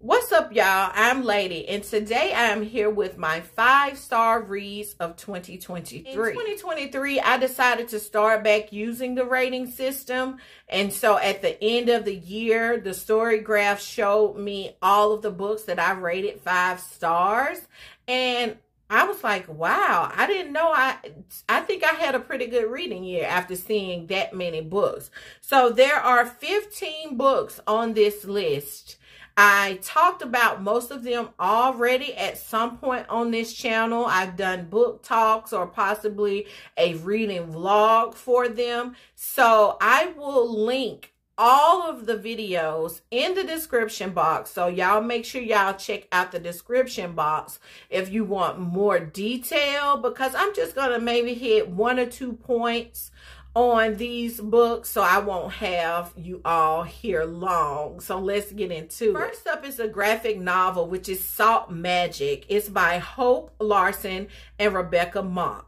What's up, y'all? I'm Lady, and today I am here with my 5-star reads of 2023. In 2023, I decided to start back using the rating system, and so at the end of the year, the story graph showed me all of the books that I rated 5 stars, and I was like, wow, I didn't know. I think I had a pretty good reading year after seeing that many books. So there are 15 books on this list. I talked about most of them already at some point on this channel. I've done book talks or possibly a reading vlog for them. So I will link all of the videos in the description box. So y'all make sure y'all check out the description box if you want more detail, because I'm just going to maybe hit 1 or 2 points on these books, so I won't have you all here long. So let's get into it. First up is a graphic novel, which is Salt Magic. It's by Hope Larson and Rebecca Monk.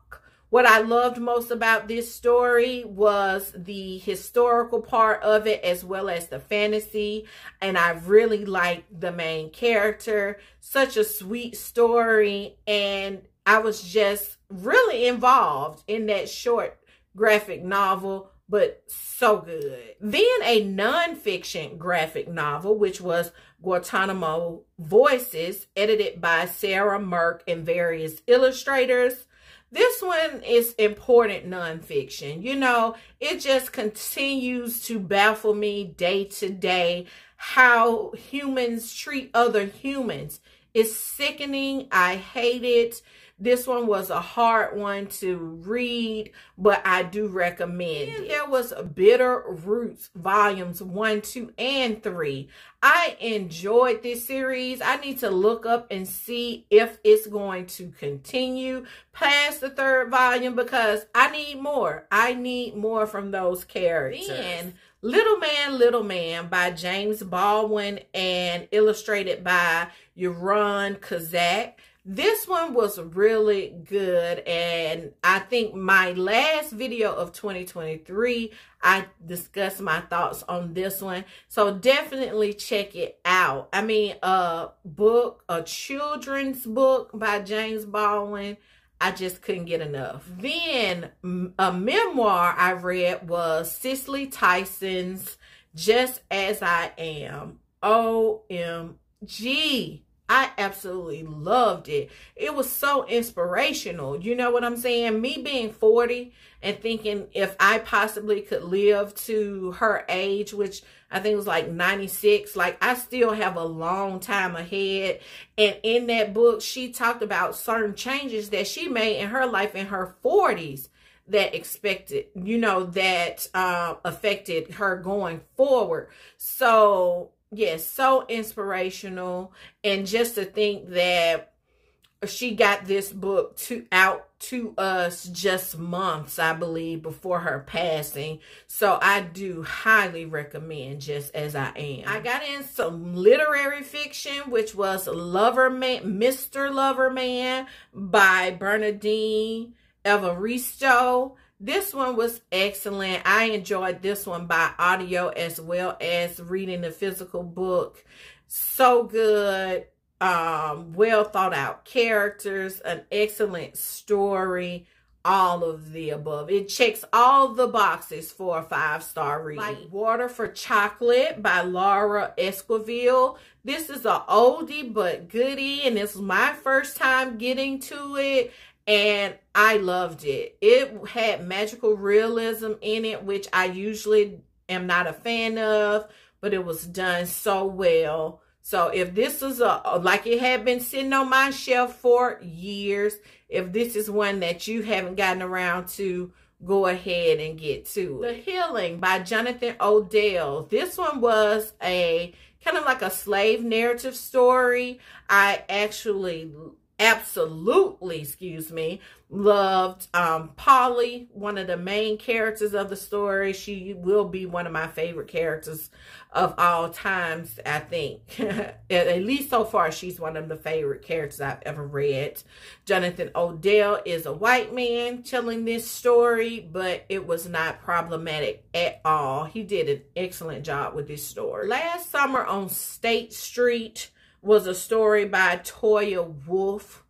What I loved most about this story was the historical part of it, as well as the fantasy. And I really liked the main character. Such a sweet story. And I was just really involved in that short graphic novel, but so good. Then a nonfiction graphic novel, which was Guantanamo Voices, edited by Sarah Merck and various illustrators. This one is important nonfiction. You know, it just continues to baffle me day to day how humans treat other humans. It's sickening. I hate it. This one was a hard one to read, but I do recommend it. There was Bitter Roots volumes 1, 2, and 3. I enjoyed this series. I need to look up and see if it's going to continue past the 3rd volume, because I need more. I need more from those characters. Then Little Man by James Baldwin and illustrated by Yaron Kazak. This one was really good, and I think my last video of 2023, I discussed my thoughts on this one. So definitely check it out. I mean, a children's book by James Baldwin, I just couldn't get enough. Then a memoir I read was Cicely Tyson's Just As I Am. OMG. I absolutely loved it. It was so inspirational. You know what I'm saying? Me being 40 and thinking if I possibly could live to her age, which I think was like 96, like I still have a long time ahead. And in that book, she talked about certain changes that she made in her life in her 40s that affected her going forward. So yes, so inspirational. And just to think that she got this book out to us just months, I believe, before her passing. So I do highly recommend Just As I Am. I got in some literary fiction, which was Loverman, Mr. Loverman by Bernardine Evaristo. This one was excellent. I enjoyed this one by audio as well as reading the physical book. So good. Well thought out characters, an excellent story, all of the above. It checks all the boxes for a 5-star read. Like Water for Chocolate by Laura Esquivel. This is an oldie but goodie, and this was my first time getting to it. And I loved it. It had magical realism in it, which I usually am not a fan of, but it was done so well. So if this is like it had been sitting on my shelf for years, if this is one that you haven't gotten around to, go ahead and get to it. The Healing by Jonathan Odell. This one was a kind of like a slave narrative story. I absolutely, loved Polly, one of the main characters of the story. She will be one of my favorite characters of all times, I think. At least so far, she's one of the favorite characters I've ever read. Jonathan Odell is a white man telling this story, but it was not problematic at all. He did an excellent job with this story. Last Summer on State Street was a story by Toya Wolf.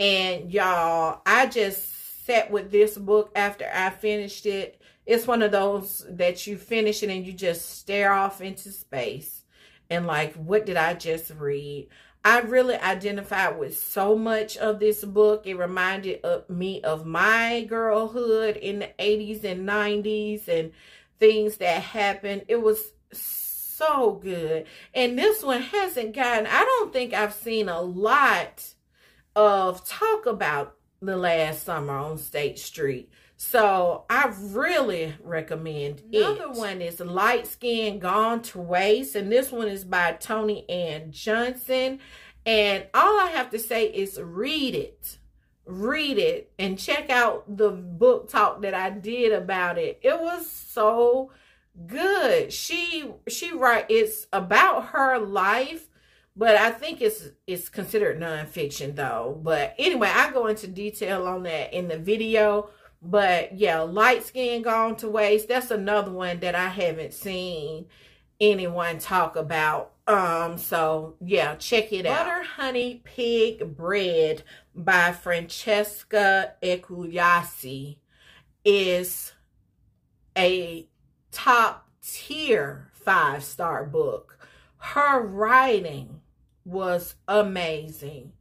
And y'all, I just sat with this book after I finished it. It's one of those that you finish it and you just stare off into space. And like, what did I just read? I really identified with so much of this book. It reminded me of my girlhood in the 80s and 90s and things that happened. It was so good. And this one hasn't gotten, I don't think I've seen a lot of talk about The Last Summer on State Street. So I really recommend it. Another one is Light Skin Gone to Waste. And this one is by Toni Ann Johnson. And all I have to say is read it. Read it. And check out the book talk that I did about it. It was so good. She it's about her life. But I think it's considered nonfiction though. But anyway, I go into detail on that in the video. But yeah, Light Skin Gone to Waste. That's another one that I haven't seen anyone talk about. So yeah, check it out. Butter Honey Pig Bread by Francesca Eculiasi is a top tier 5-star book. Her writing was amazing.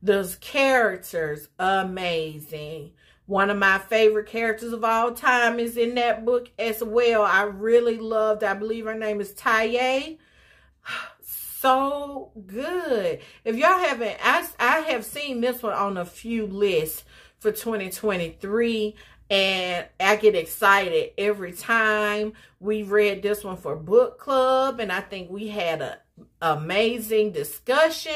Those characters, amazing. One of my favorite characters of all time is in that book as well. I really loved, I believe her name is Taye. So good. If y'all haven't, I have seen this one on a few lists for 2023. And I get excited every time. We read this one for book club. And I think we had an amazing discussion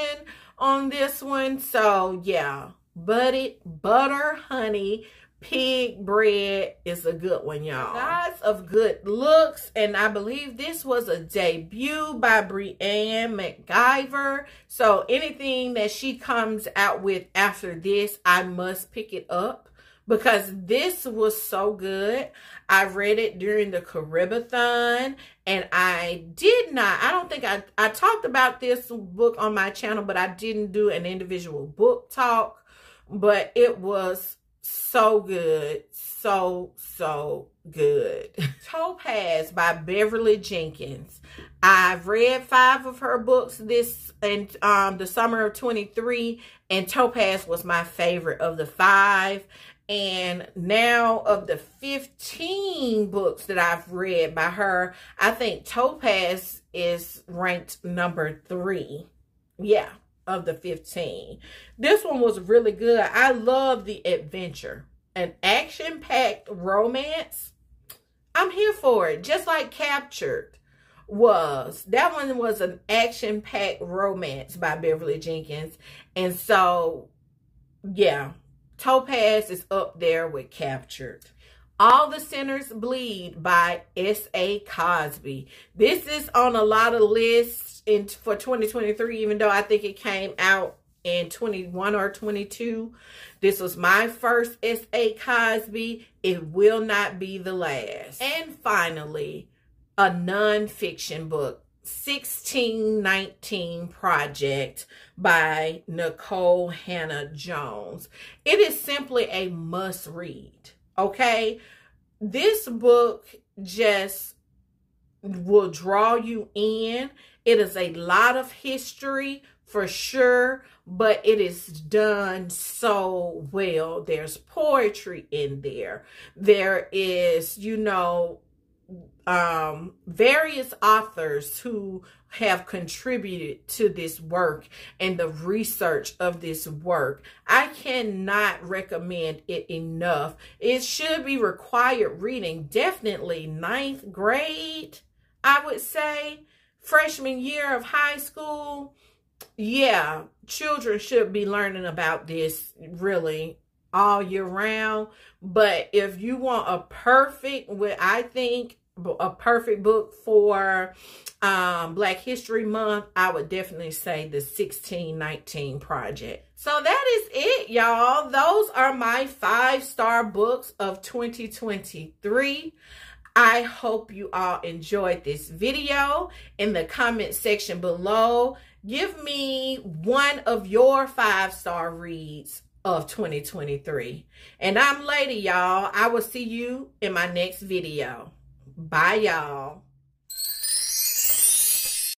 on this one. So yeah. Butter Honey Pig Bread is a good one, y'all. Gods of Good Looks, and I believe this was a debut by Brianne McGyver. So anything that she comes out with after this, I must pick it up because this was so good. I read it during the Caribathon, and I don't think I talked about this book on my channel, but I didn't do an individual book talk. But it was so good. So good. Topaz by Beverly Jenkins. I've read 5 of her books this in the summer of 23. And Topaz was my favorite of the 5. And now of the 15 books that I've read by her, I think Topaz is ranked number 3. Yeah. Of the 15. This one was really good. I love the adventure. An action-packed romance. I'm here for it. Just like Captured was. That one was an action-packed romance by Beverly Jenkins. And so, yeah. Topaz is up there with Captured. All the Sinners Bleed by S.A. Cosby. This is on a lot of lists for 2023, even though I think it came out in 21 or 22. This was my first S.A. Cosby. It will not be the last. And finally, a nonfiction book, 1619 Project by Nicole Hannah Jones. It is simply a must read. Okay, this book just will draw you in. It is a lot of history for sure, but it is done so well. There's poetry in there. There is, various authors who have contributed to this work and the research of this work. I cannot recommend it enough. It should be required reading. Definitely 9th grade, I would say. Freshman year of high school. Yeah, children should be learning about this really all year round. But if you want a perfect, I think a perfect book for Black History Month, I would definitely say the 1619 Project. So that is it, y'all. Those are my 5-star books of 2023. I hope you all enjoyed this video. In the comment section below, Give me one of your 5-star reads of 2023. And I'm Lady, y'all. I will see you in my next video. Bye, y'all.